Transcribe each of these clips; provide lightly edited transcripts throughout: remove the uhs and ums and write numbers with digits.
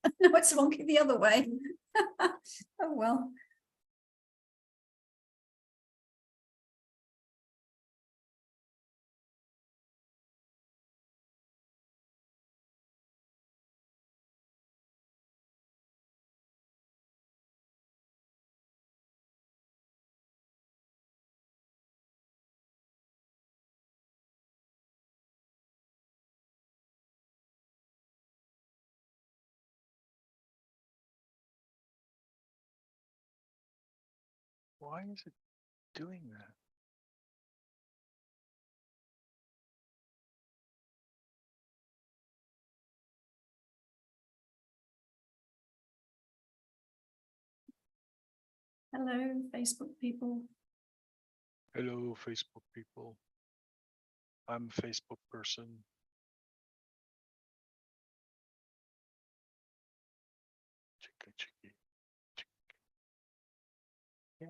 No, it's wonky the other way. Oh, well. Why is it doing that? Hello, Facebook people. Hello, Facebook people. I'm a Facebook person. Chicka, chicky, chicky. Yeah.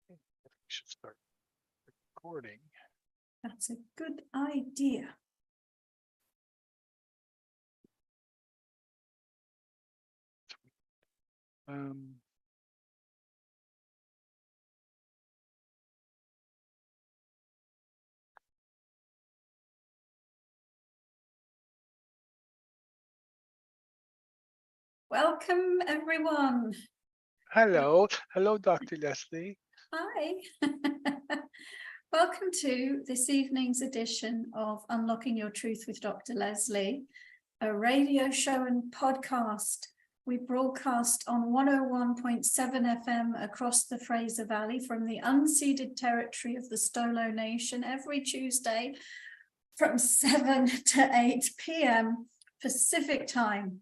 I think we should start recording. That's a good idea. Um, Welcome, everyone. hello, Dr. Leslie. Hi. Welcome to this evening's edition of Unlocking Your Truth with Dr. Leslie, a radio show and podcast. We broadcast on 101.7 FM across the Fraser Valley from the unceded territory of the Stolo Nation every Tuesday from 7 to 8 p.m. Pacific time.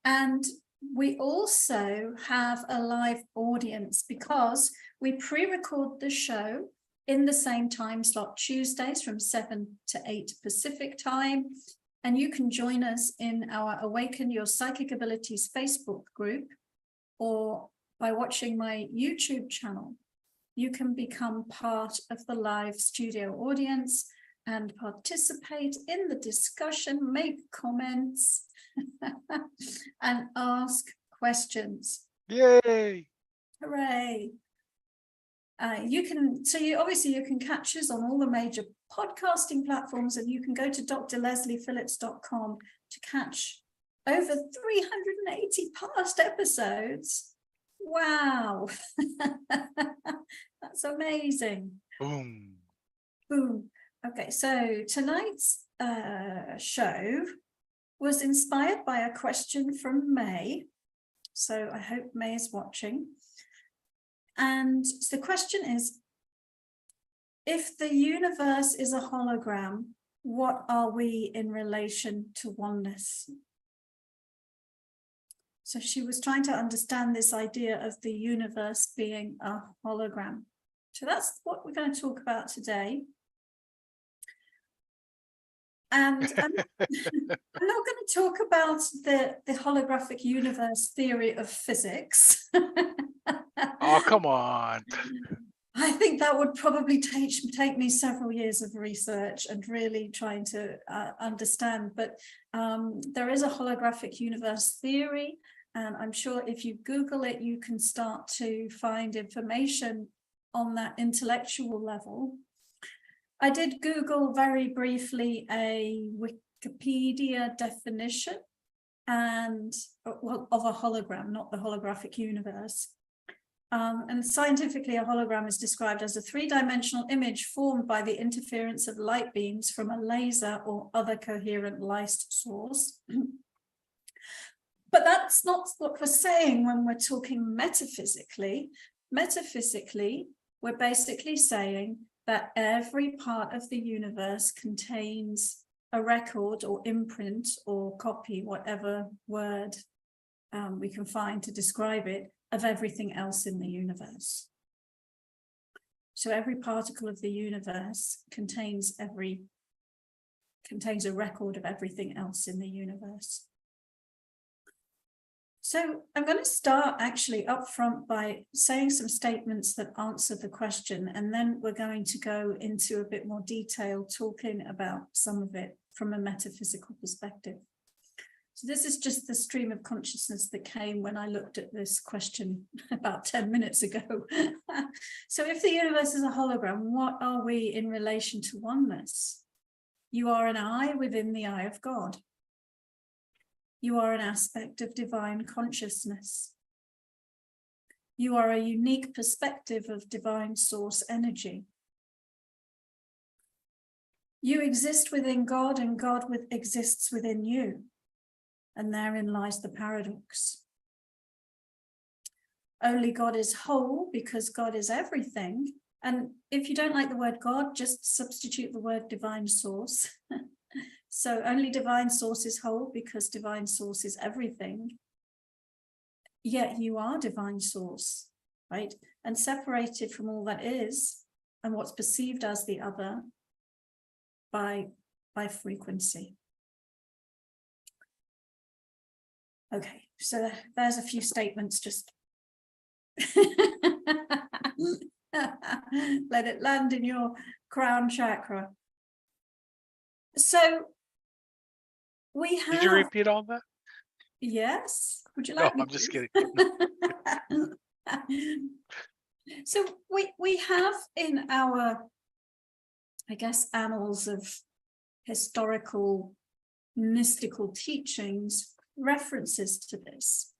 And we also have a live audience because we pre-record the show in the same time slot Tuesdays from 7 to 8 Pacific time. And you can join us in our Awaken Your Psychic Abilities Facebook group, or by watching my YouTube channel. You can become part of the live studio audience and participate in the discussion, make comments, and ask questions. Yay! Hooray! You can catch us on all the major podcasting platforms, and you can go to drlesliephillips.com to catch over 380 past episodes. Wow. That's amazing. Boom. Boom. Okay, so tonight's show was inspired by a question from May. So I hope May is watching. And the question is, if the universe is a hologram, what are we in relation to oneness? So she was trying to understand this idea of the universe being a hologram. So that's what we're going to talk about today. And I'm not going to talk about the holographic universe theory of physics. Oh, come on. I think that would probably take me several years of research and really trying to understand. But there is a holographic universe theory, and I'm sure if you Google it, you can start to find information on that intellectual level. I did Google very briefly a Wikipedia definition of a hologram, not the holographic universe. And scientifically, a hologram is described as a three-dimensional image formed by the interference of light beams from a laser or other coherent light source. But that's not what we're saying when we're talking metaphysically. metaphysically, we're basically saying that every part of the universe contains a record or imprint or copy, whatever word we can find to describe it, of everything else in the universe. So every particle of the universe contains a record of everything else in the universe. So I'm going to start actually up front by saying some statements that answer the question, and then we're going to go into a bit more detail talking about some of it from a metaphysical perspective. So this is just the stream of consciousness that came when I looked at this question about 10 minutes ago. So if the universe is a hologram, what are we in relation to oneness? You are an eye within the eye of God. You are an aspect of divine consciousness. You are a unique perspective of divine source energy. You exist within God, and God exists within you. And therein lies the paradox. Only God is whole because God is everything. And if you don't like the word God, just substitute the word divine source. So only divine source is whole because divine source is everything. Yet you are divine source, right? And separated from all that is and what's perceived as the other by frequency. Okay, so there's a few statements, just let it land in your crown chakra. So we have... Did you repeat all that? Yes. Would you No, like me I'm just to? kidding. So we have in our, I guess, annals of historical mystical teachings references to this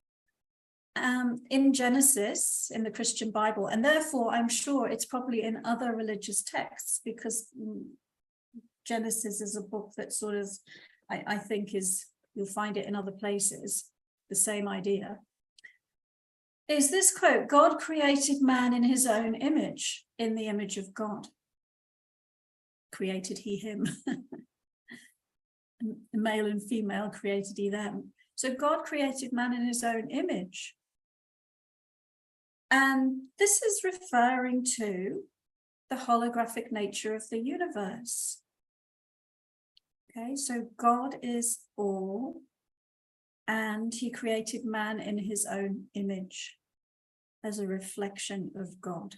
in Genesis, in the Christian Bible, and therefore I'm sure it's probably in other religious texts, because Genesis is a book that sort of, I think you'll find it in other places, the same idea. Is this quote, God created man in his own image, in the image of God. Created he him. Male and female created he them. So God created man in his own image. And this is referring to the holographic nature of the universe. Okay, so God is all, and he created man in his own image as a reflection of God.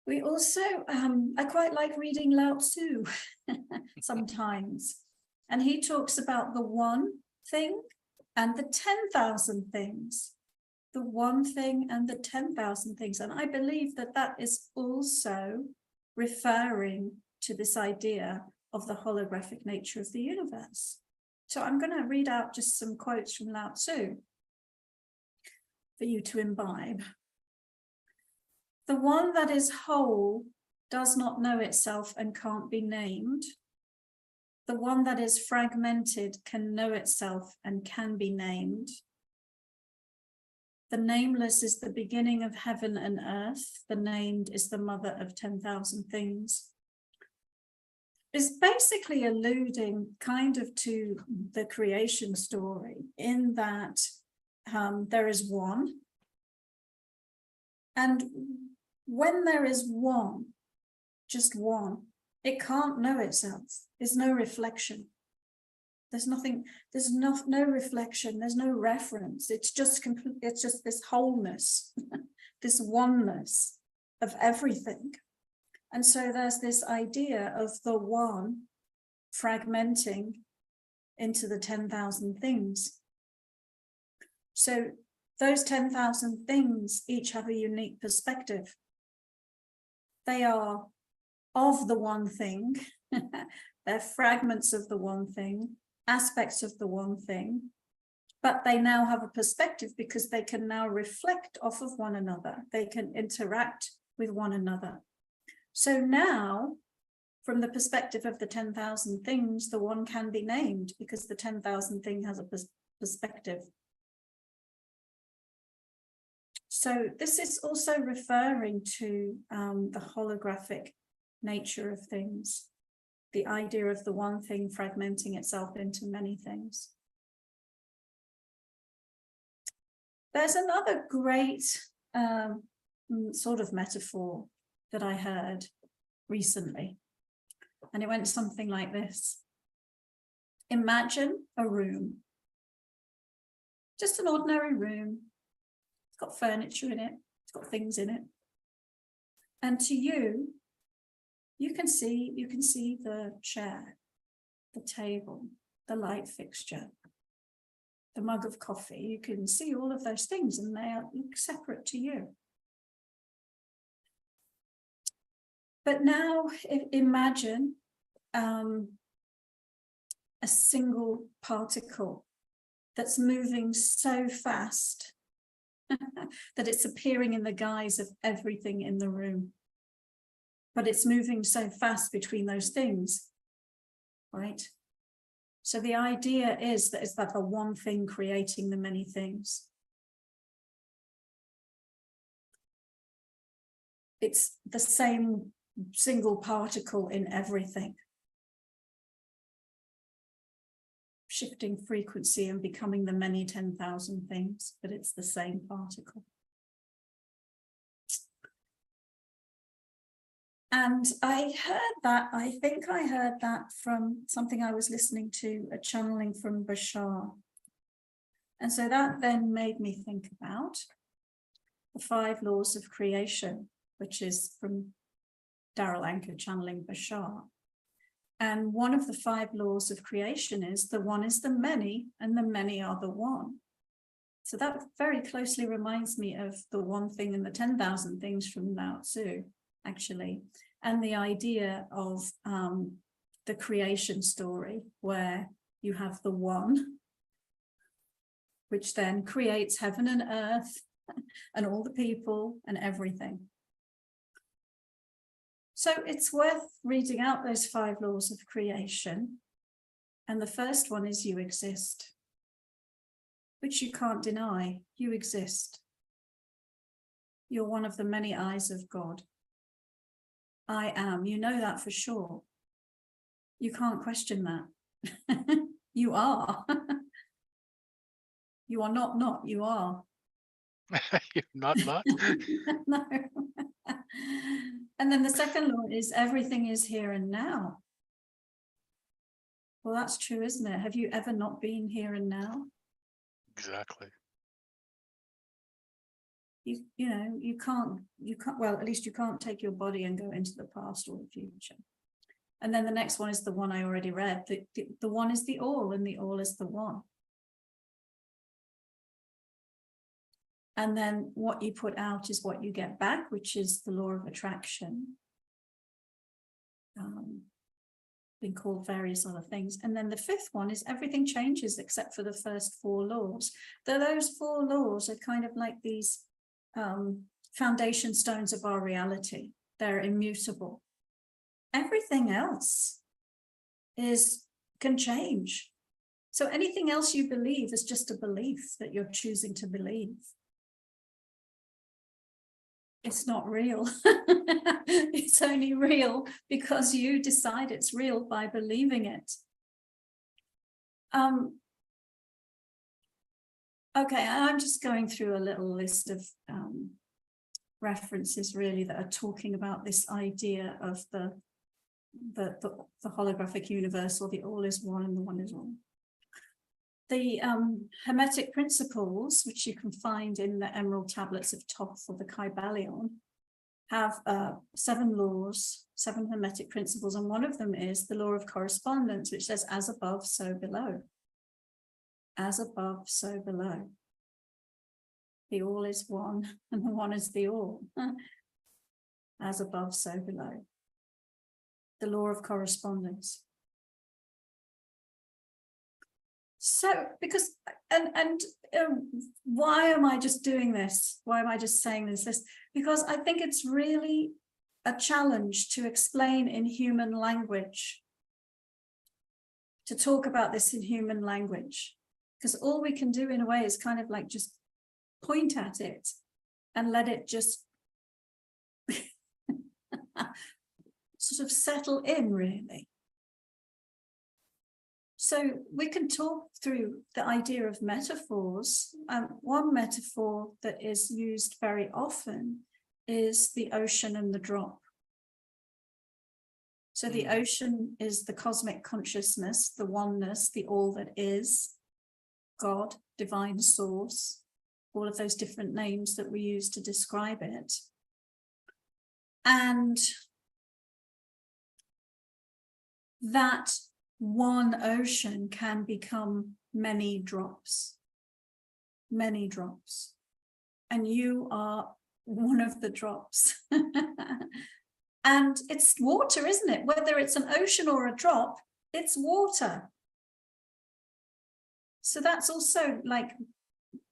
We also, I quite like reading Lao Tzu sometimes, and he talks about the one thing and the 10,000 things, the one thing and the 10,000 things. And I believe that that is also referring to this idea of the holographic nature of the universe. So I'm going to read out just some quotes from Lao Tzu for you to imbibe. The one that is whole does not know itself and can't be named. The one that is fragmented can know itself and can be named. The nameless is the beginning of heaven and earth. The named is the mother of 10,000 things. It's basically alluding kind of to the creation story, in that there is one. And when there is one, just one, it can't know itself. There's no reflection. There's nothing, there's no reflection, there's no reference. It's just complete, it's just this wholeness, this oneness of everything. And so there's this idea of the one fragmenting into the 10,000 things. So those 10,000 things each have a unique perspective. They are of the one thing, they're fragments of the one thing, aspects of the one thing, but they now have a perspective because they can now reflect off of one another. They can interact with one another. So now, from the perspective of the 10,000 things, the one can be named because the 10,000 thing has perspective. So this is also referring to the holographic nature of things, the idea of the one thing fragmenting itself into many things. There's another great sort of metaphor that I heard recently, and it went something like this. Imagine a room, just an ordinary room. It's got furniture in it, it's got things in it. And to you, you can see the chair, the table, the light fixture, the mug of coffee. You can see all of those things and they look separate to you. But now imagine a single particle that's moving so fast that it's appearing in the guise of everything in the room. But it's moving so fast between those things, right? So the idea is that it's like the one thing creating the many things. It's the same single particle in everything, shifting frequency and becoming the many 10,000 things, but it's the same particle. And I think I heard that from something I was listening to, a channeling from Bashar. And so that then made me think about the 5 laws of creation, which is from Daryl Anker channeling Bashar. And one of the 5 laws of creation is the one is the many and the many are the one. So that very closely reminds me of the one thing and the 10,000 things from Lao Tzu, actually, and the idea of the creation story where you have the one, which then creates heaven and earth and all the people and everything. So it's worth reading out those 5 laws of creation. And the first one is you exist, which you can't deny. You exist. You're one of the many eyes of God. I am. You know that for sure. You can't question that. You are. You are not, you are. You're not. No. And then the second law is everything is here and now. Well, that's true, isn't it? Have you ever not been here and now? Exactly. You can't, well, at least you can't take your body and go into the past or the future. And then the next one is the one I already read. The one is the all and the all is the one. And then what you put out is what you get back, which is the law of attraction. Been called various other things. And then the 5th one is everything changes except for the first 4 laws. Those 4 laws are kind of like these foundation stones of our reality. They're immutable. Everything else can change. So anything else you believe is just a belief that you're choosing to believe. It's not real. It's only real because you decide it's real by believing it. Okay, I'm just going through a little list of references really that are talking about this idea of the holographic universal, the all is one and the one is all. The Hermetic principles, which you can find in the Emerald Tablets of Thoth or the Kybalion, have 7 laws, 7 Hermetic principles, and one of them is the law of correspondence, which says as above, so below. As above, so below. The all is one, and the one is the all. As above, so below. The law of correspondence. So, because, and why am I just doing this? Why am I just saying this? Because I think it's really a challenge to explain in human language, to talk about this in human language, Because all we can do in a way is kind of like just point at it and let it just sort of settle in, really. So we can talk through the idea of metaphors. One metaphor that is used very often is the ocean and the drop. So the ocean is the cosmic consciousness, the oneness, the all that is, God, divine source, all of those different names that we use to describe it. And that one ocean can become many drops. And you are one of the drops. And it's water, isn't it? Whether it's an ocean or a drop, it's water. So that's also like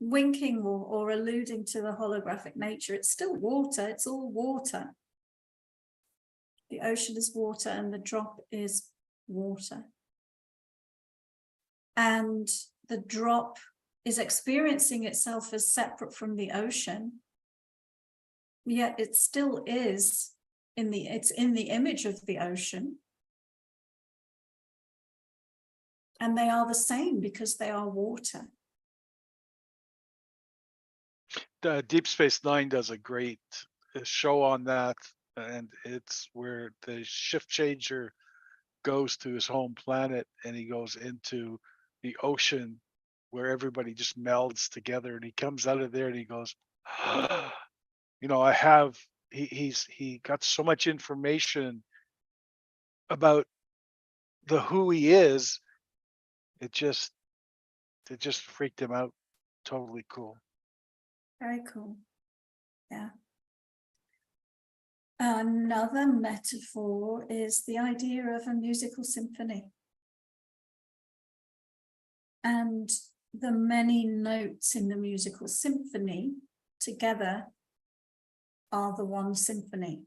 winking or alluding to the holographic nature. It's still water. It's all water. The ocean is water and the drop is water. And the drop is experiencing itself as separate from the ocean, yet it still is it's in the image of the ocean. And they are the same because they are water. Deep Space Nine does a great show on that, and it's where the shift changer goes to his home planet and he goes into the ocean where everybody just melds together, and he comes out of there and he goes, you know, he got so much information about who he is. It just freaked him out. Totally cool. Very cool. Yeah. Another metaphor is the idea of a musical symphony. And the many notes in the musical symphony together are the one symphony.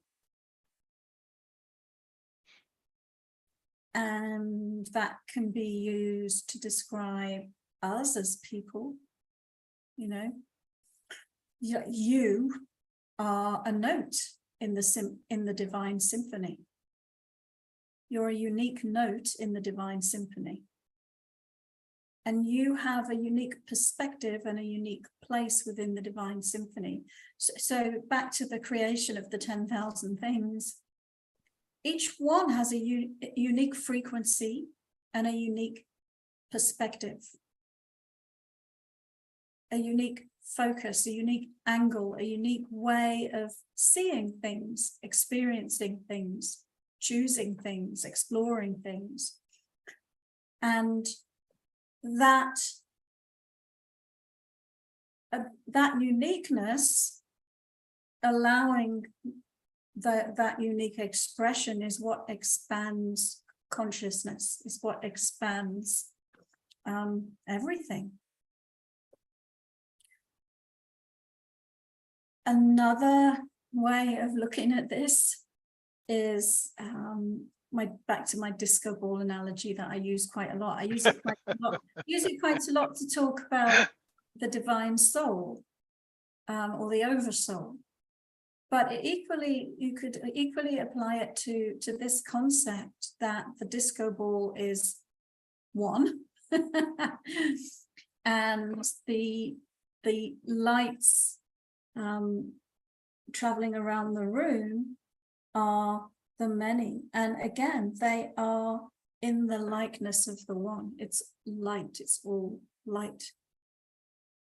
And that can be used to describe us as people. You know, you are a note in the divine symphony. You're a unique note in the divine symphony. And you have a unique perspective and a unique place within the divine symphony. So back to the creation of the 10,000 things, each one has a unique frequency and a unique perspective, a unique focus, a unique angle, a unique way of seeing things, experiencing things, choosing things, exploring things. And that uniqueness, allowing that unique expression, is what expands consciousness, is what expands everything. Another way of looking at this is back to my disco ball analogy that I use quite a lot. I use it quite a lot. Use it quite a lot to talk about the divine soul or the oversoul. But you could equally apply it to this concept that the disco ball is one, and the lights traveling around the room are the many. And again, they are in the likeness of the one. It's light. It's all light.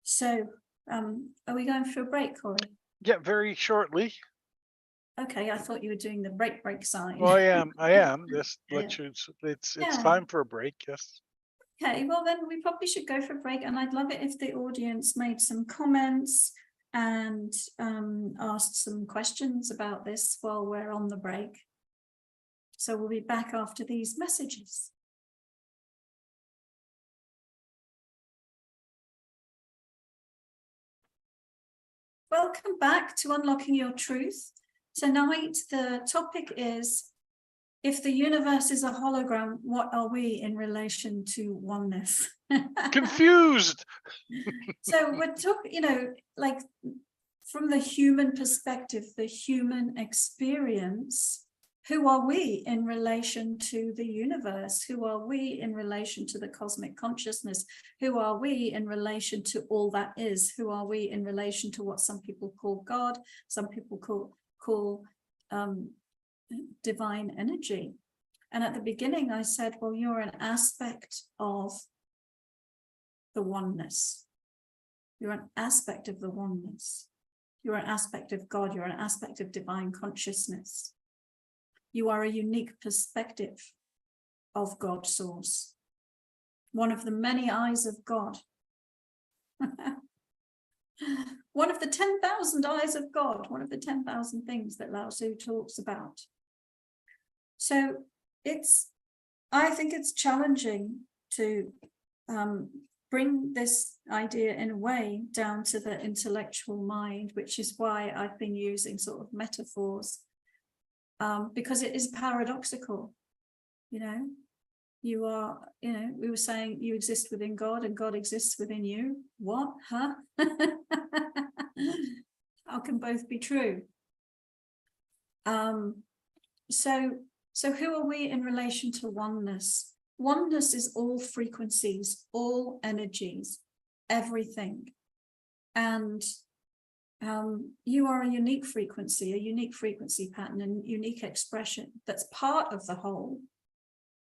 So, are we going for a break, Corey? Yeah, very shortly. Okay, I thought you were doing the break sign. Well, I am. This Yeah. lecture, it's Yeah. time for a break. Yes. Okay, well then we probably should go for a break, and I'd love it if the audience made some comments and asked some questions about this while we're on the break. So we'll be back after these messages. Welcome back to Unlocking Your Truth. Tonight, the topic is if the universe is a hologram, what are we in relation to oneness? Confused. So we're talking, you know, like from the human perspective, the human experience, who are we in relation to the universe? Who are we in relation to the cosmic consciousness? Who are we in relation to all that is? Who are we in relation to what some people call God, some people call divine energy? And at the beginning I said, well, you're an aspect of the oneness. You're an aspect of the oneness. You're an aspect of God. You're an aspect of divine consciousness. You are a unique perspective of God source. One of the many eyes of God. One of the 10,000 eyes of God. One of the 10,000 things that Lao Tzu talks about. So I think it's challenging to bring this idea in a way down to the intellectual mind, which is why I've been using sort of metaphors, because it is paradoxical. You know, you are, you know, we were saying you exist within God and God exists within you. What? Huh? How can both be true? So who are we in relation to oneness? Oneness is all frequencies, all energies, everything. And you are a unique frequency pattern, and unique expression that's part of the whole,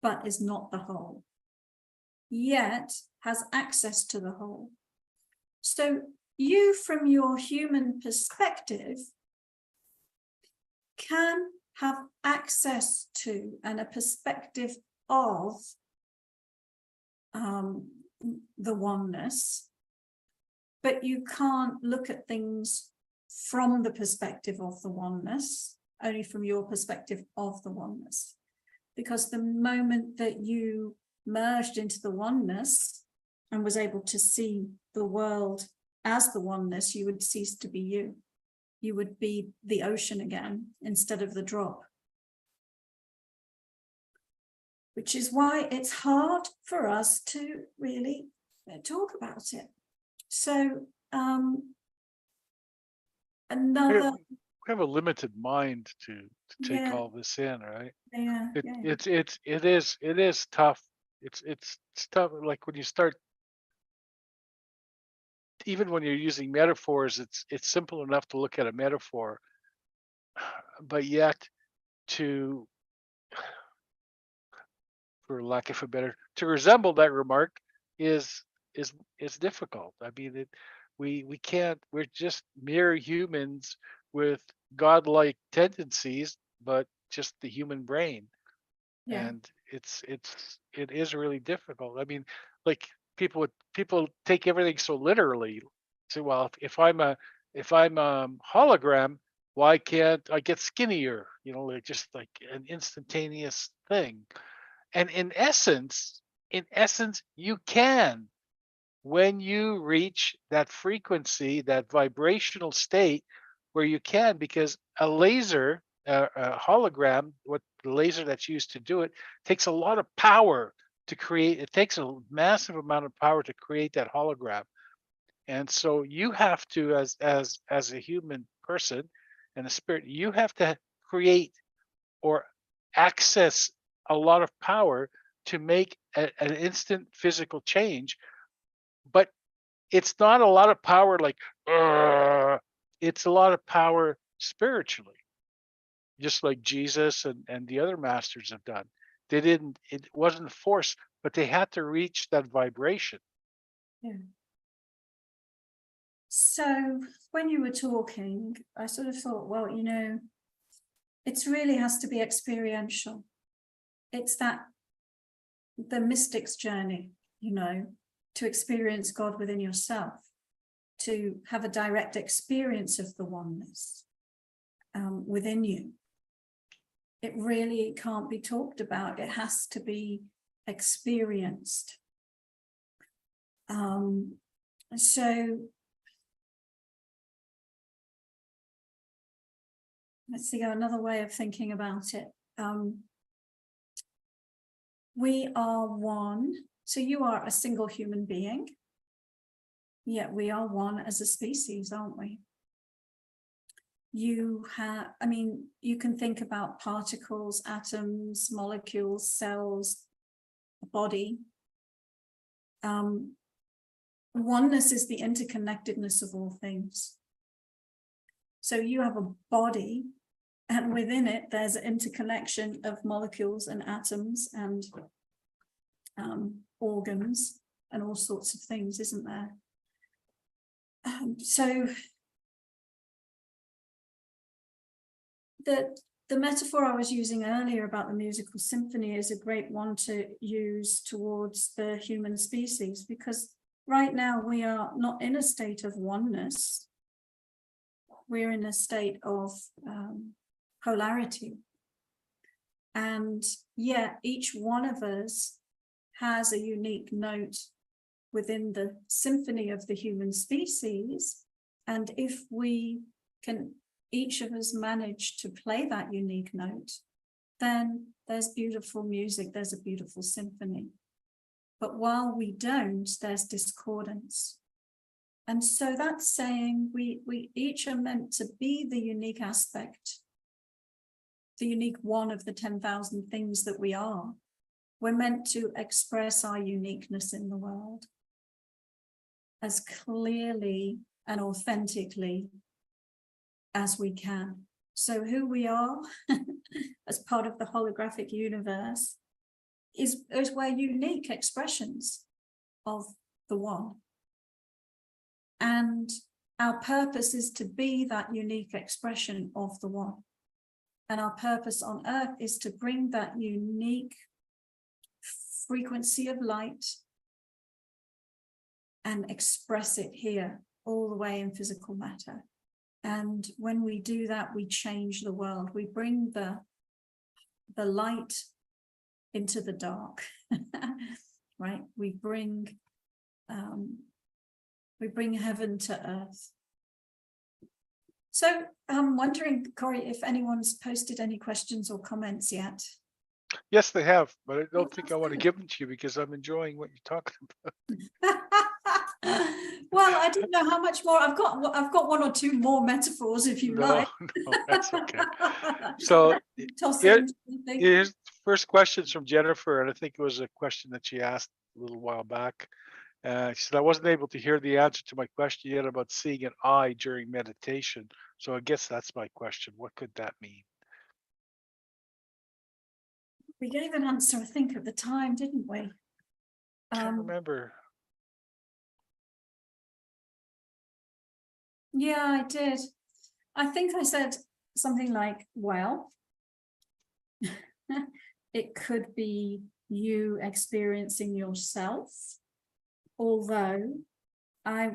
but is not the whole, yet has access to the whole. So you, from your human perspective, can have access to and a perspective of the oneness, but you can't look at things from the perspective of the oneness, only from your perspective of the oneness. Because the moment that you merged into the oneness and was able to see the world as the oneness, you would cease to be you. You would be the ocean again instead of the drop. Which is why it's hard for us to really talk about it. So another, We have a limited mind to take yeah, all this in, right? yeah, It is tough. It's tough. Like when you start, even when you're using metaphors, it's simple enough to look at a metaphor, but yet to, for lack of a better, to resemble that remark is difficult. I mean, we can't. We're just mere humans with godlike tendencies, but just the human brain, yeah, and it is really difficult. I mean, like people take everything so literally. Say, well, if I'm a hologram, why can't I get skinnier? You know, like just like an instantaneous thing. And in essence, you can, when you reach that frequency, that vibrational state where you can, because a laser, a hologram, what the laser that's used to do it, takes a lot of power to create. It takes a massive amount of power to create that hologram. And so you have to, as a human person and a spirit, you have to create or access a lot of power to make an instant physical change. But it's not a lot of power like, it's a lot of power spiritually, just like Jesus and the other masters have done. It wasn't force, but they had to reach that vibration. yeah. So when you were talking, I sort of thought, well, you know, it really has to be experiential. It's the mystic's journey, you know, to experience God within yourself, to have a direct experience of the oneness within you. It really can't be talked about. It has to be experienced. So let's see, another way of thinking about it. We are one. So you are a single human being, yet we are one as a species, aren't we? You have, I mean, you can think about particles, atoms, molecules, cells, body. Oneness is the interconnectedness of all things. So you have a body, and within it, there's an interconnection of molecules and atoms and organs and all sorts of things, isn't there? So the metaphor I was using earlier about the musical symphony is a great one to use towards the human species, because right now we are not in a state of oneness. We're in a state of polarity. And yet each one of us has a unique note within the symphony of the human species. And if we can, each of us manage to play that unique note, then there's beautiful music, there's a beautiful symphony. But while we don't, there's discordance. And so that's saying we each are meant to be the unique aspect, the unique one of the 10,000 things that we are. We're meant to express our uniqueness in the world as clearly and authentically as we can. So who we are as part of the holographic universe is we're unique expressions of the one. And our purpose is to be that unique expression of the one. And our purpose on earth is to bring that unique frequency of light and express it here all the way in physical matter. And when we do that, we change the world. We bring the light into the dark, right? We bring heaven to earth. So I'm wondering, Corey, if anyone's posted any questions or comments yet. Yes, they have, but I don't Oh, think that's I want to good. give them to you because I'm enjoying what you're talking about. Well, I don't know how much more. I've got one or two more metaphors if you No, like. no, that's okay. So Toss here, them, something. here's the first questions from Jennifer, and I think it was a question that she asked a little while back. She said, I wasn't able to hear the answer to my question yet about seeing an eye during meditation. So I guess that's my question. What could that mean? We gave an answer, I think, at the time, didn't we? Can't remember. Yeah, I did. I think I said something like, well, it could be you experiencing yourself, although I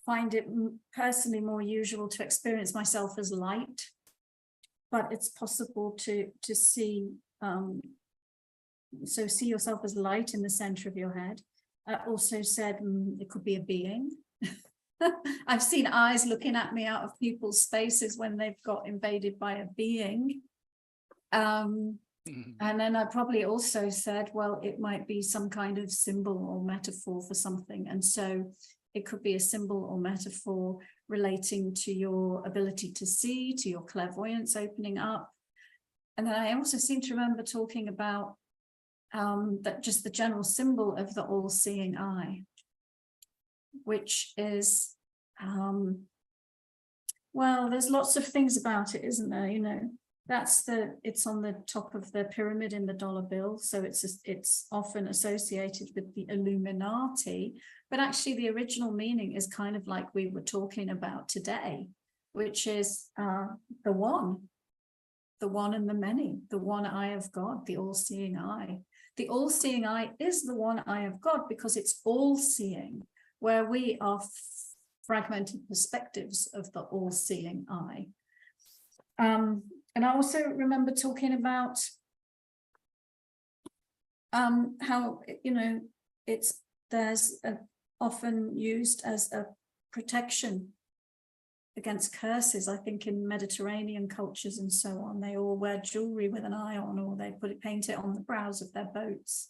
find it personally more usual to experience myself as light, but it's possible to see, so see yourself as light in the center of your head. I also said it could be a being. I've seen eyes looking at me out of people's faces when they've got invaded by a being. And then I probably also said, well, it might be some kind of symbol or metaphor for something. And so it could be a symbol or metaphor relating to your ability to see, to your clairvoyance opening up. And then I also seem to remember talking about that just the general symbol of the all-seeing eye, which is, well, there's lots of things about it, isn't there? You know, it's on the top of the pyramid in the dollar bill. So it's often associated with the Illuminati, but actually the original meaning is kind of like we were talking about today, which is the one and the many, the one eye of God, the all-seeing eye. The all-seeing eye is the one eye of God because it's all-seeing, where we are fragmented perspectives of the all-seeing eye. And I also remember talking about how, you know, there's often used as a protection against curses. I think in Mediterranean cultures and so on, they all wear jewelry with an eye on, or they paint it on the prows of their boats.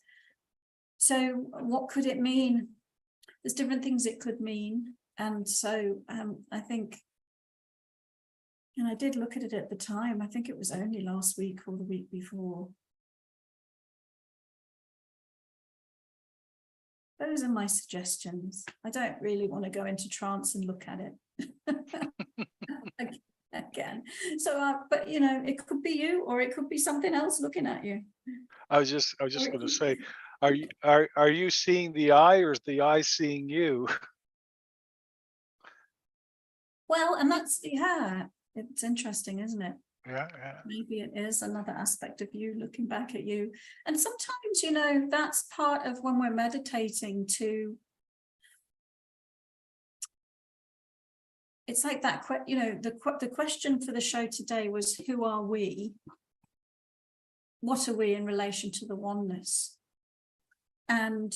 So what could it mean? There's different things it could mean. And so I think, and I did look at it at the time, I think it was only last week or the week before. Those are my suggestions. I don't really want to go into trance and look at it again. So, but you know, it could be you, or it could be something else looking at you. I was just going to say, are you seeing the eye, or is the eye seeing you? Well, and that's, yeah, it's interesting, isn't it? Yeah. Maybe it is another aspect of you looking back at you. And sometimes, you know, that's part of when we're meditating to, it's like that, you know, the question for the show today was, who are we? What are we in relation to the oneness? And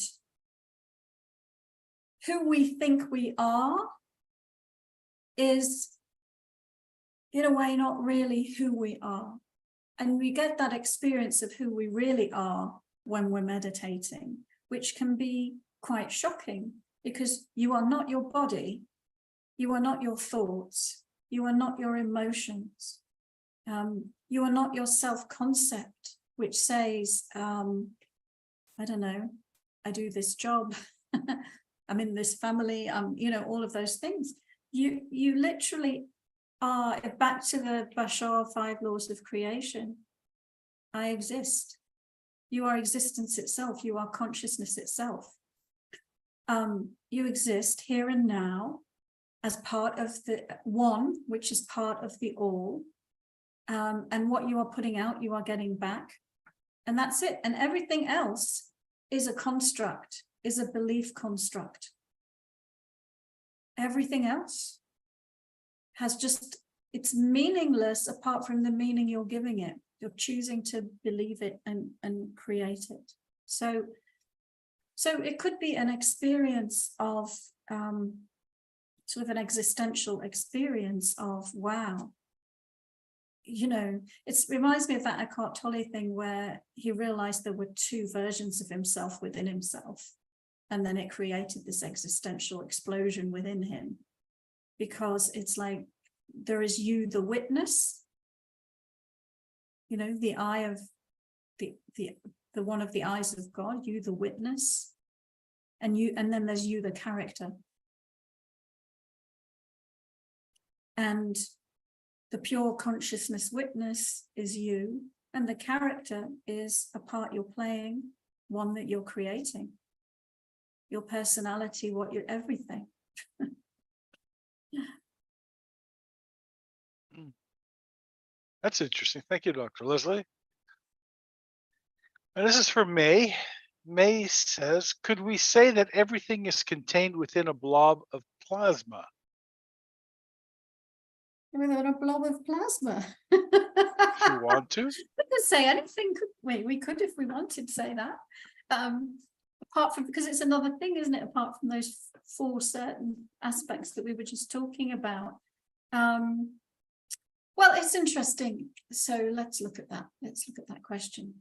who we think we are is, in a way, not really who we are. And we get that experience of who we really are when we're meditating, which can be quite shocking, because you are not your body, you are not your thoughts, you are not your emotions, you are not your self-concept, which says, I don't know, I do this job, I'm in this family, you know, all of those things. You literally are, back to the Bashar 5 laws of creation. I exist. You are existence itself. You are consciousness itself. You exist here and now as part of the one, which is part of the all. And what you are putting out, you are getting back. And that's it. And everything else is a construct, is a belief construct. Everything else has just, it's meaningless apart from the meaning you're giving it. You're choosing to believe it and create it. So it could be an experience of sort of an existential experience of, wow, you know, it reminds me of that Eckhart Tolle thing where he realized there were two versions of himself within himself. And then it created this existential explosion within him, because it's like, there is you, the witness, you know, the eye of the one of the eyes of God, you, the witness, and then there's you, the character. And the pure consciousness witness is you, and the character is a part you're playing, one that you're creating. Your personality, what you're, everything. That's interesting. Thank you, Dr. Leslie. And this is for May. May says, could we say that everything is contained within a blob of plasma? Within a blob of plasma. If you want to. We could say anything, could we? We could, if we wanted to say that. Apart from, because it's another thing, isn't it? Apart from those 4 certain aspects that we were just talking about. Well, it's interesting. So let's look at that. Let's look at that question.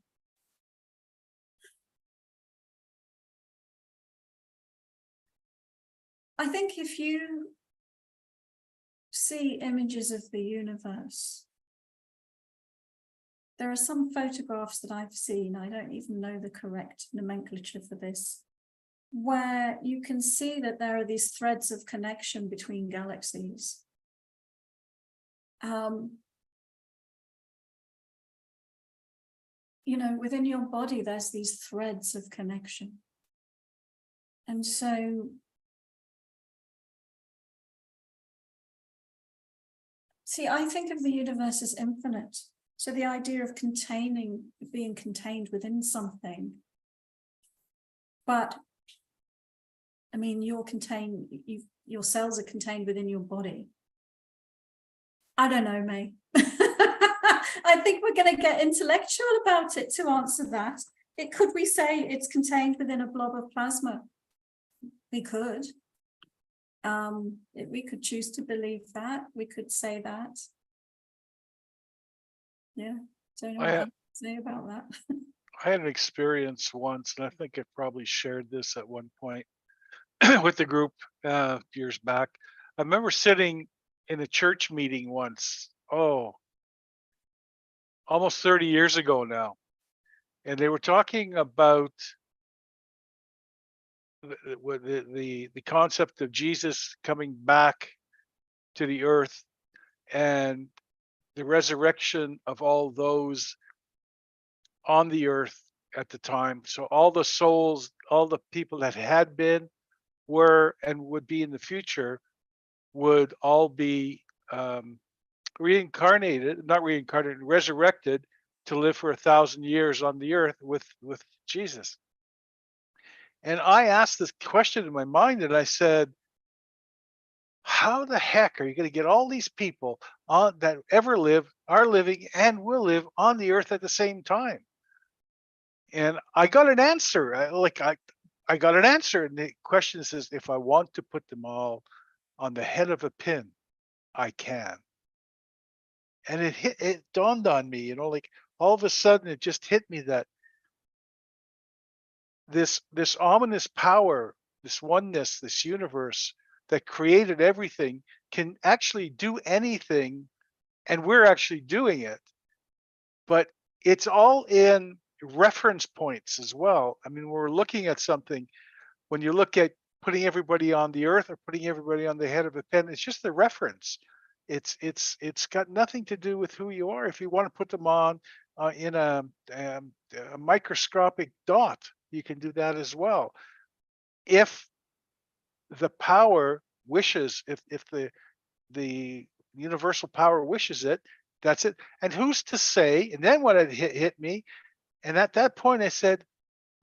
I think if you see images of the universe, there are some photographs that I've seen, I don't even know the correct nomenclature for this, where you can see that there are these threads of connection between galaxies. You know, within your body, there's these threads of connection. And so, see, I think of the universe as infinite. So the idea of being contained within something. But, I mean, your cells are contained within your body. I don't know, May. I think we're going to get intellectual about it to answer that. Could we say it's contained within a blob of plasma? We could. We could choose to believe that. We could say that. Yeah, don't know what else to say about that. I had an experience once, and I think I probably shared this at one point with the group years back. I remember sitting in a church meeting once, almost 30 years ago now, and they were talking about the concept of Jesus coming back to the earth and the resurrection of all those on the earth at the time. So all the souls, all the people that had been, were, and would be in the future would all be resurrected to live for 1,000 years on the earth with Jesus. And I asked this question in my mind, and I said, how the heck are you going to get all these people on that ever live, are living, and will live on the earth at the same time? And I got an answer. I got an answer, and the question says, if I want to put them all on the head of a pin, I can. And it dawned on me, like all of a sudden it just hit me that this ominous power, this oneness, this universe that created everything can actually do anything, and we're actually doing it. But it's all in reference points as well. I mean, we're looking at something, when you look at putting everybody on the earth or putting everybody on the head of a pen, it's just the reference. It's got nothing to do with who you are. If you want to put them on in a microscopic dot, you can do that as well. If the power wishes, if the universal power wishes it, that's it. And who's to say? And then when it hit me, and at that point I said,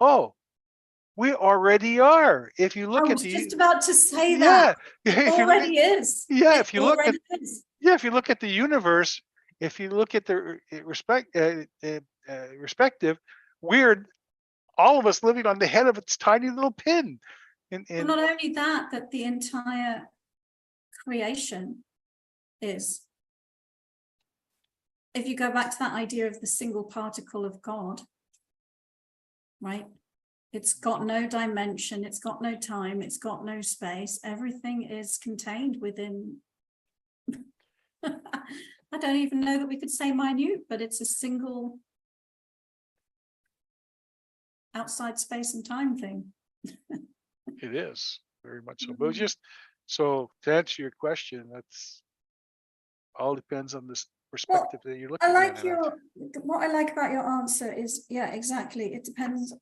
oh, we already are. If you look I at was just about to say that. It already is. Yeah, if you look at the universe, if you look at the respective, we're all of us living on the head of its tiny little pin. Well, not only that, that the entire creation is. If you go back to that idea of the single particle of God, right? It's got no dimension, it's got no time, it's got no space. Everything is contained within. I don't even know that we could say minute, but it's a single outside space and time thing. It is very much so. But just so to answer your question, that's all depends on this perspective that you're looking at. What I like about your answer is, yeah, exactly. It depends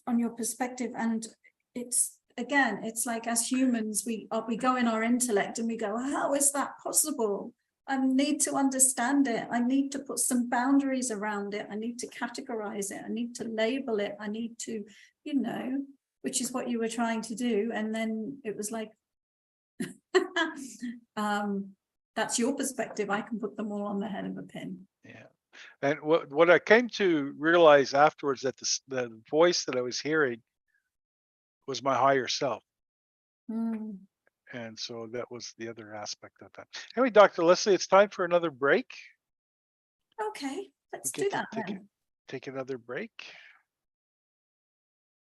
on your perspective, and it's like, as humans, we go in our intellect and we go, how is that possible? I need to understand it. I need to put some boundaries around it. I need to categorize it. I need to label it. I need to, which is what you were trying to do. And then it was like, that's your perspective. I can put them all on the head of a pin. Yeah. And what I came to realize afterwards, that the voice that I was hearing was my higher self. And so that was the other aspect of that. Anyway, Dr. Leslie, it's time for another break. Okay, let's do that then. Take another break.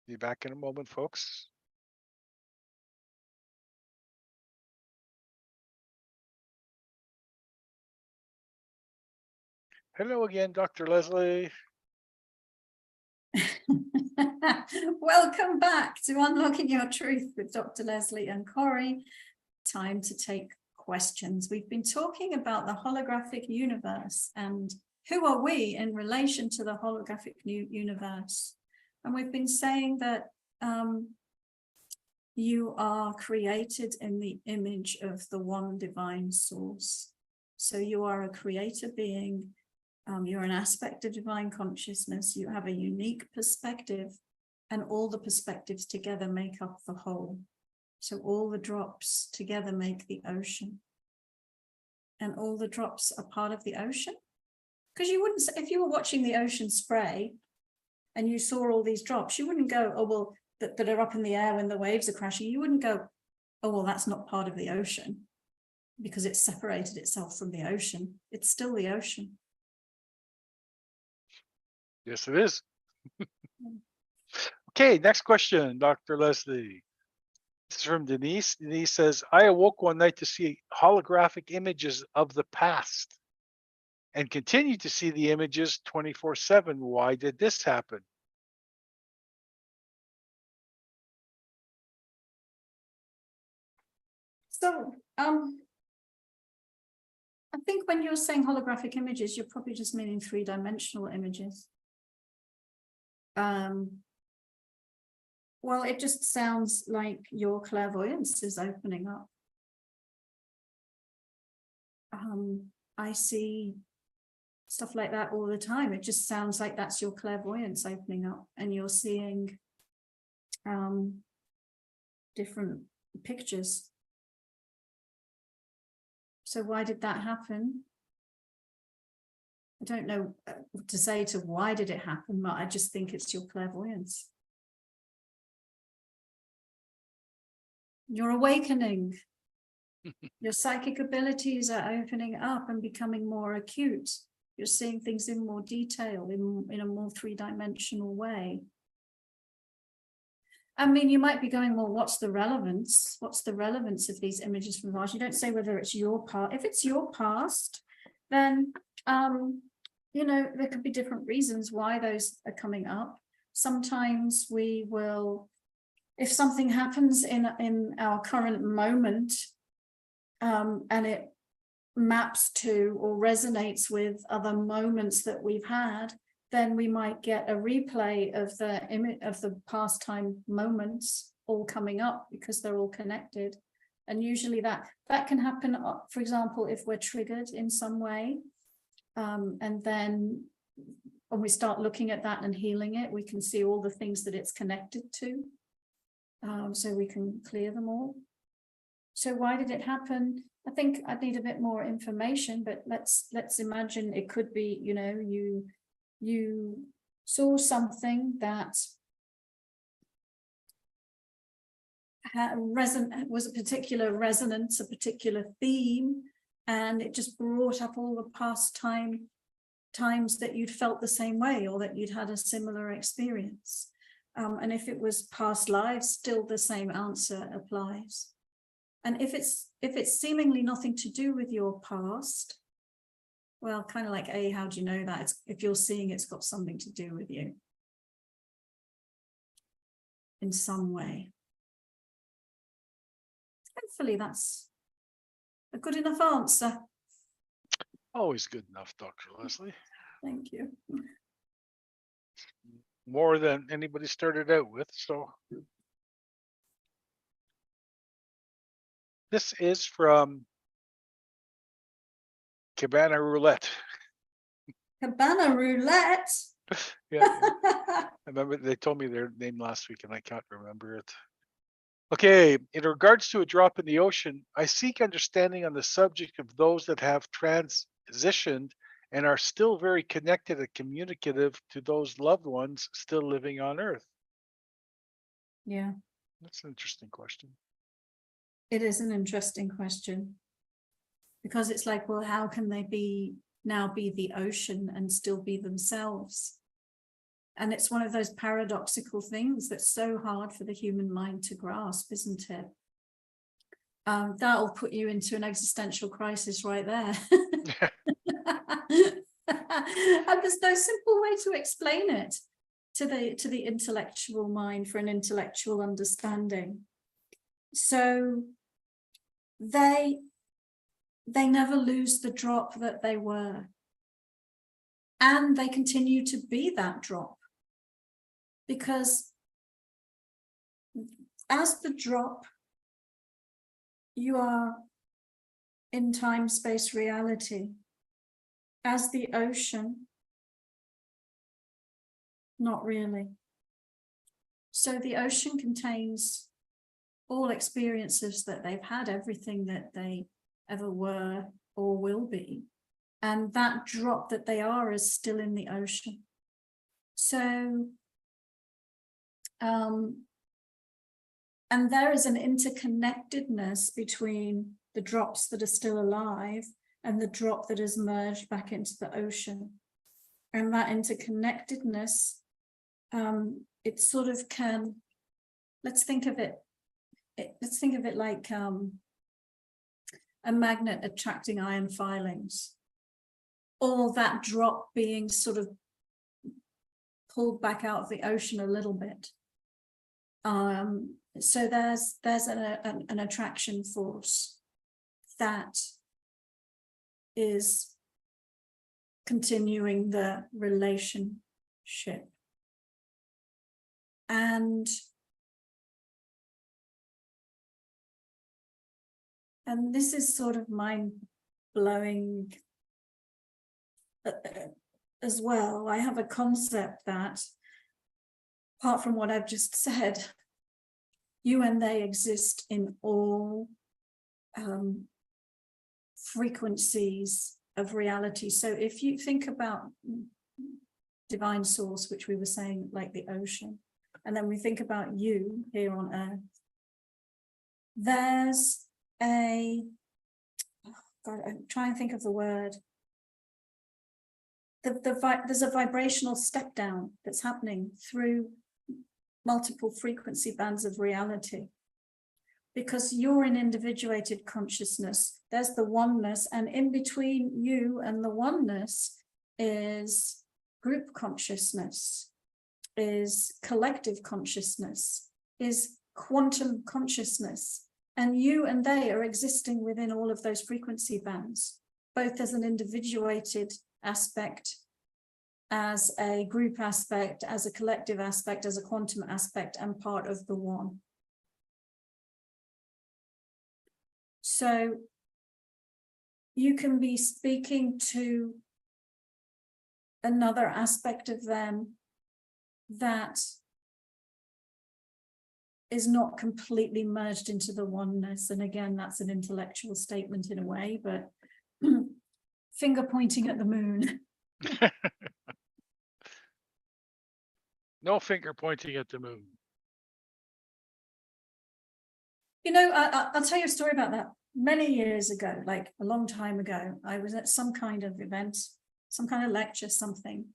Be back in a moment, folks. Hello again, Dr. Leslie. Welcome back to Unlocking Your Truth with Dr. Leslie and Corey. Time to take questions. We've been talking about the holographic universe and who are we in relation to the holographic universe. And we've been saying that you are created in the image of the one divine source. So you are a creator being. You're an aspect of divine consciousness. You have a unique perspective, and all the perspectives together make up the whole. So all the drops together make the ocean, and all the drops are part of the ocean. Because you wouldn't, if you were watching the ocean spray and you saw all these drops, you wouldn't go, oh, well, that are up in the air when the waves are crashing. You wouldn't go, oh, well, that's not part of the ocean because it's separated itself from the ocean. It's still the ocean. Yes, it is. Okay, next question, Dr. Leslie. This is from Denise. Denise says, I awoke one night to see holographic images of the past and continue to see the images 24/7. Why did this happen? So, I think when you're saying holographic images, you're probably just meaning three-dimensional images. Well, it just sounds like your clairvoyance is opening up. I see stuff like that all the time. It just sounds like that's your clairvoyance opening up and you're seeing different pictures. So why did that happen? I don't know what to say to why did it happen, but I just think it's your clairvoyance. You're awakening. Your psychic abilities are opening up and becoming more acute. You're seeing things in more detail, in a more three-dimensional way. I mean, you might be going, well, what's the relevance? What's the relevance of these images from the past? You don't say whether it's your past. If it's your past, then, you know, there could be different reasons why those are coming up. Sometimes we will, if something happens in our current moment, and it maps to or resonates with other moments that we've had, then we might get a replay of the image of the past time moments all coming up because they're all connected. And usually that can happen, for example, if we're triggered in some way, and then when we start looking at that and healing it, we can see all the things that it's connected to, so we can clear them all. So why did it happen? I think I'd need a bit more information, but let's imagine it could be, you know, you saw something that was a particular resonance, a particular theme, and it just brought up all the past times that you'd felt the same way or that you'd had a similar experience. And if it was past lives, still the same answer applies. And if it's seemingly nothing to do with your past, well, kind of like, how do you know that? If you're seeing it's got something to do with you in some way. Hopefully that's a good enough answer. Always good enough, Dr. Leslie. Thank you. More than anybody started out with, so. This is from Cabana Roulette. Cabana Roulette? Yeah, I remember they told me their name last week and I can't remember it. Okay, in regards to a drop in the ocean, I seek understanding on the subject of those that have transitioned and are still very connected and communicative to those loved ones still living on Earth. Yeah. That's an interesting question. It is an interesting question. Because it's like, well, how can they now be the ocean and still be themselves? And it's one of those paradoxical things that's so hard for the human mind to grasp, isn't it? That'll put you into an existential crisis right there. And there's no simple way to explain it to the intellectual mind for an intellectual understanding. So they never lose the drop that they were. And they continue to be that drop. Because as the drop, you are in time, space, reality. As the ocean, not really. So the ocean contains all experiences that they've had, everything that they ever were or will be. And that drop that they are is still in the ocean. So And there is an interconnectedness between the drops that are still alive and the drop that has merged back into the ocean. And that interconnectedness, it sort of can, let's think of it like a magnet attracting iron filings, or that drop being sort of pulled back out of the ocean a little bit. So there's an attraction force that is continuing the relationship. And this is sort of mind-blowing as well. I have a concept that, apart from what I've just said, you and they exist in all frequencies of reality. So if you think about divine source, which we were saying, like the ocean, and then we think about you here on earth, there's a, God, I'm trying to think of the word. There's a vibrational step down that's happening through multiple frequency bands of reality, because you're in individuated consciousness. There's the oneness, and in between you and the oneness is group consciousness, is collective consciousness, is quantum consciousness. And you and they are existing within all of those frequency bands, both as an individuated aspect, as a group aspect, as a collective aspect, as a quantum aspect, and part of the one. So you can be speaking to another aspect of them that is not completely merged into the oneness. And again, that's an intellectual statement in a way, but finger pointing at the moon. No finger pointing at the moon. You know, I'll tell you a story about that. Many years ago, like a long time ago, I was at some kind of event, some kind of lecture, something.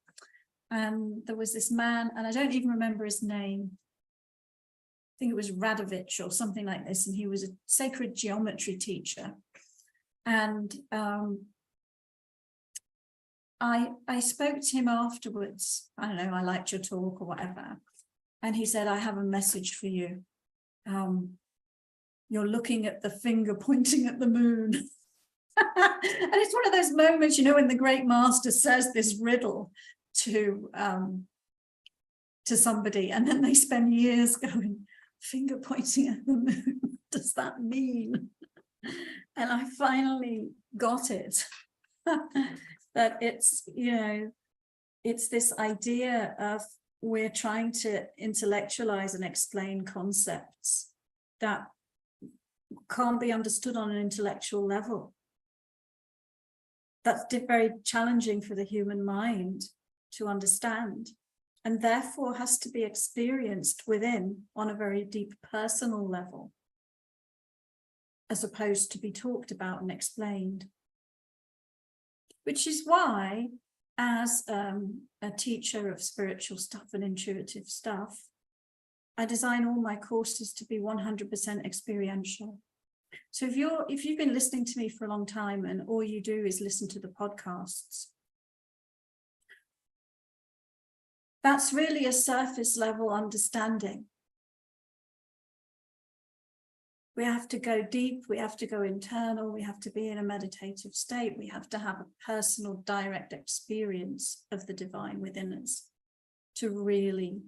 And there was this man, and I don't even remember his name. I think it was Radovich or something like this. And he was a sacred geometry teacher. And I spoke to him afterwards. I don't know, I liked your talk or whatever. And he said, I have a message for you. You're looking at the finger pointing at the moon. And it's one of those moments, you know, when the great master says this riddle to somebody, and then they spend years going, finger pointing at the moon, what does that mean? And I finally got it. That it's, you know, it's this idea of we're trying to intellectualize and explain concepts that can't be understood on an intellectual level. That's very challenging for the human mind to understand, and therefore has to be experienced within on a very deep personal level, as opposed to be talked about and explained. Which is why, as a teacher of spiritual stuff and intuitive stuff, I design all my courses to be 100% experiential. So if you've been listening to me for a long time and all you do is listen to the podcasts, that's really a surface level understanding. We have to go deep, we have to go internal, we have to be in a meditative state, we have to have a personal direct experience of the divine within us to really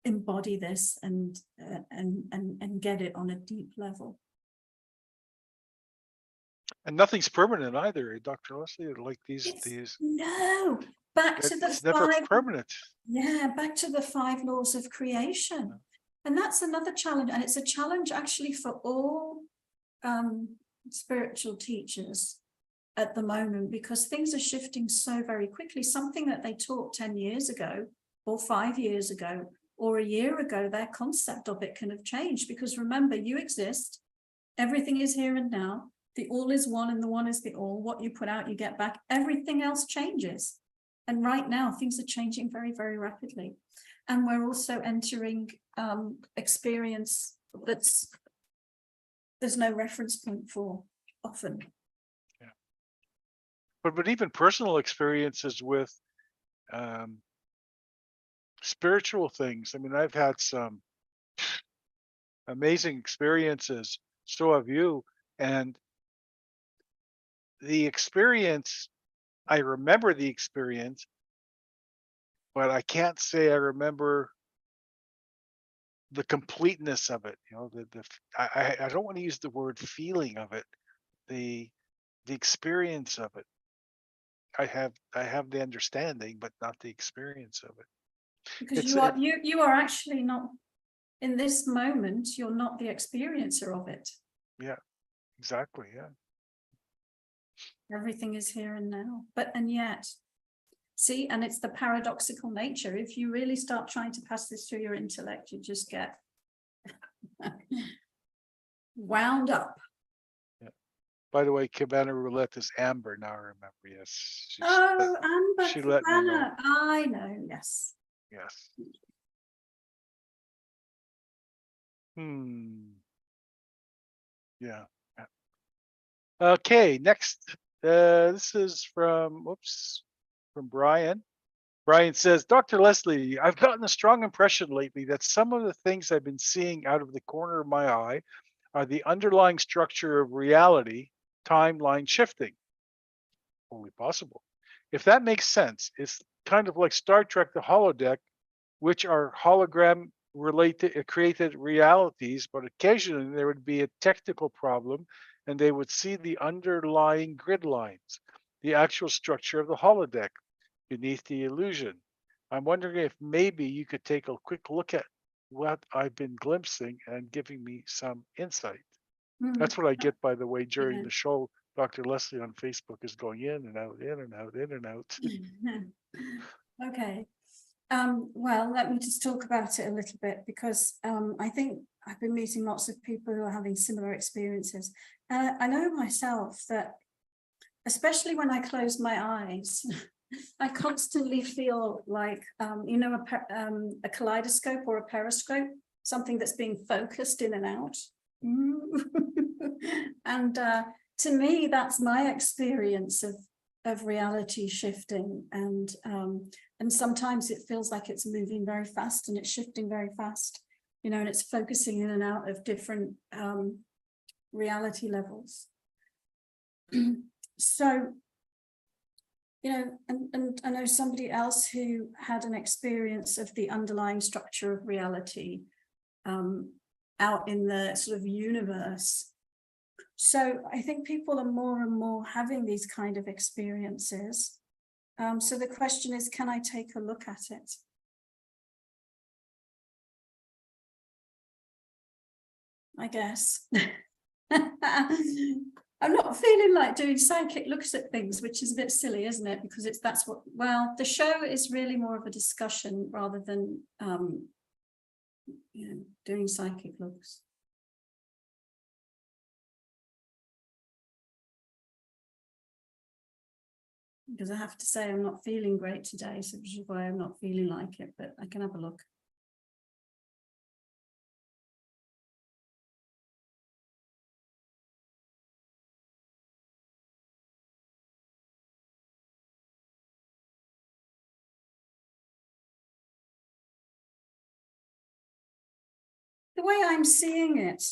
embody this and get it on a deep level. And nothing's permanent either, Dr. Leslie. Like these no, back to the it's never permanent. Yeah, back to the 5 laws of creation. Yeah. And that's another challenge, and it's a challenge actually for all spiritual teachers at the moment, because things are shifting so very quickly. Something that they taught 10 years ago or 5 years ago or a year ago, their concept of it can have changed, because remember, you exist, everything is here and now, the all is one and the one is the all. What you put out, you get back. Everything else changes. And right now, things are changing very, very rapidly. And we're also entering experience that's there's no reference point for often. Yeah. But even personal experiences with spiritual things. I mean, I've had some amazing experiences. So have you. And the experience, I remember the experience, but I can't say I remember the completeness of it. You know, I don't want to use the word feeling of it, the experience of it. I have the understanding, but not the experience of it. Because you are actually not in this moment, you're not the experiencer of it. Yeah, exactly. Yeah. Everything is here and now. And yet, see, and it's the paradoxical nature. If you really start trying to pass this through your intellect, you just get wound up. Yeah. By the way, Cabana Roulette is Amber now, I remember. Yes. Amber, she let me know. I know, yes. Yes. Yeah. Okay, next. This is from Brian. Brian says, Dr. Leslie, I've gotten a strong impression lately that some of the things I've been seeing out of the corner of my eye are the underlying structure of reality, timeline shifting. Only possible. If that makes sense, it's kind of like Star Trek, the holodeck, which are hologram related created realities, but occasionally there would be a technical problem and they would see the underlying grid lines, the actual structure of the holodeck beneath the illusion. I'm wondering if maybe you could take a quick look at what I've been glimpsing and giving me some insight. That's what I get, by the way, during the show. Dr. Leslie on Facebook is going in and out, in and out, in and out. Okay. Well, let me just talk about it a little bit, because I think I've been meeting lots of people who are having similar experiences. I know myself that, especially when I close my eyes, I constantly feel like, a kaleidoscope or a periscope, something that's being focused in and out. And to me, that's my experience of reality shifting. And sometimes it feels like it's moving very fast and it's shifting very fast, and it's focusing in and out of different reality levels. So, and I know somebody else who had an experience of the underlying structure of reality out in the sort of universe. So I think people are more and more having these kind of experiences. So the question is, can I take a look at it? I guess. I'm not feeling like doing psychic looks at things, which is a bit silly, isn't it? Because the show is really more of a discussion rather than, doing psychic looks. Because I have to say, I'm not feeling great today, so which is why I'm not feeling like it, but I can have a look. The way I'm seeing it,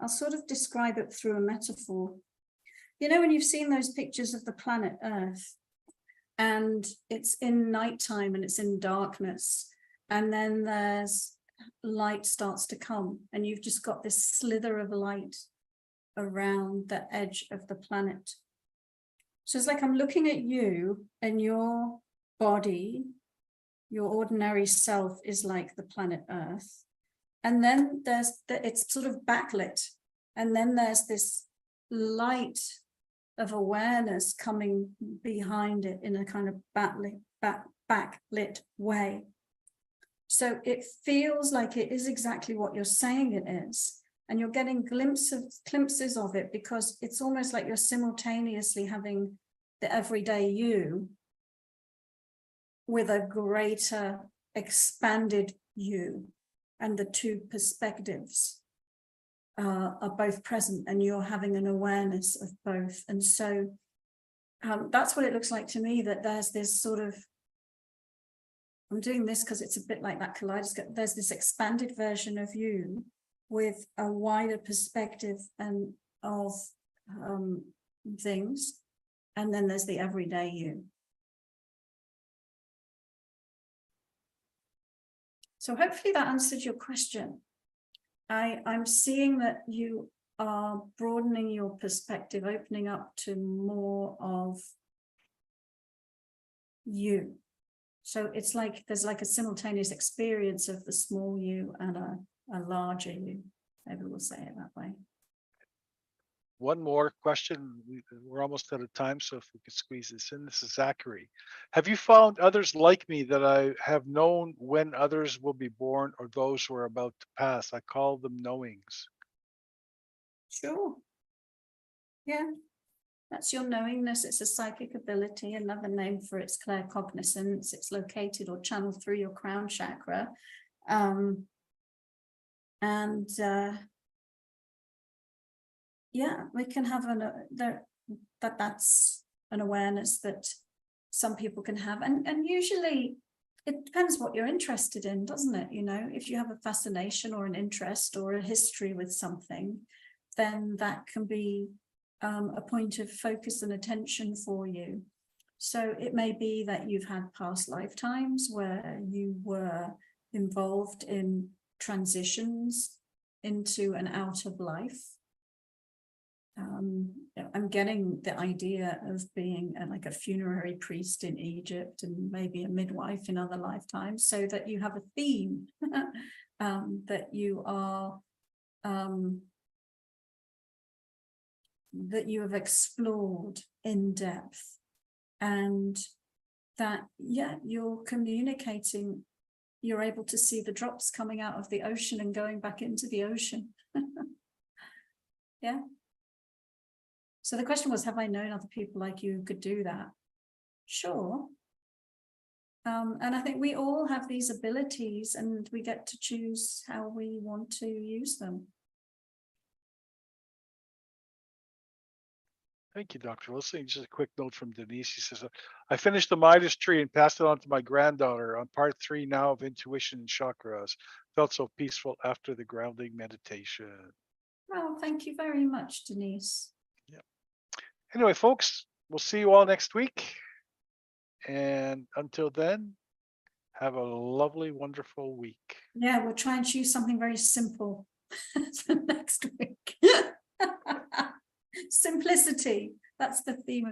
I'll sort of describe it through a metaphor. When you've seen those pictures of the planet Earth, and it's in nighttime and it's in darkness, and then there's light starts to come, and you've just got this slither of light around the edge of the planet. So it's like I'm looking at you, and your body, your ordinary self, is like the planet Earth. And then it's sort of backlit. And then there's this light of awareness coming behind it in a kind of backlit way. So it feels like it is exactly what you're saying it is. And you're getting glimpses of it, because it's almost like you're simultaneously having the everyday you with a greater expanded you, and the two perspectives are both present, and you're having an awareness of both. And so that's what it looks like to me, that there's this sort of, I'm doing this because it's a bit like that kaleidoscope, there's this expanded version of you with a wider perspective and of things, and then there's the everyday you. So hopefully that answered your question. I'm seeing that you are broadening your perspective, opening up to more of you. So it's like there's like a simultaneous experience of the small you and a larger you. Maybe we'll say it that way. One more question. We're almost out of time, so if we could squeeze this in. This is Zachary. Have you found others like me that I have known when others will be born, or those who are about to pass? I call them knowings. Sure. Yeah. That's your knowingness. It's a psychic ability, another name for it's claircognizance. It's located or channeled through your crown chakra. Yeah, we can have that's an awareness that some people can have, and usually it depends what you're interested in, doesn't it? You know, if you have a fascination or an interest or a history with something, then that can be a point of focus and attention for you. So it may be that you've had past lifetimes where you were involved in transitions into and out of life. I'm getting the idea of being like a funerary priest in Egypt, and maybe a midwife in other lifetimes, so that you have a theme that you are that you have explored in depth, and that, yeah, you're communicating, you're able to see the drops coming out of the ocean and going back into the ocean. Yeah. So the question was, have I known other people like you who could do that? Sure. And I think we all have these abilities, and we get to choose how we want to use them. Thank you, Dr. Wilson. Just a quick note from Denise. She says, I finished the Midas tree and passed it on to my granddaughter on part 3 now of intuition and chakras. Felt so peaceful after the grounding meditation. Well, thank you very much, Denise. Yeah. Anyway, folks, we'll see you all next week. And until then, have a lovely, wonderful week. Yeah, we'll try and choose something very simple for next week. Simplicity. That's the theme of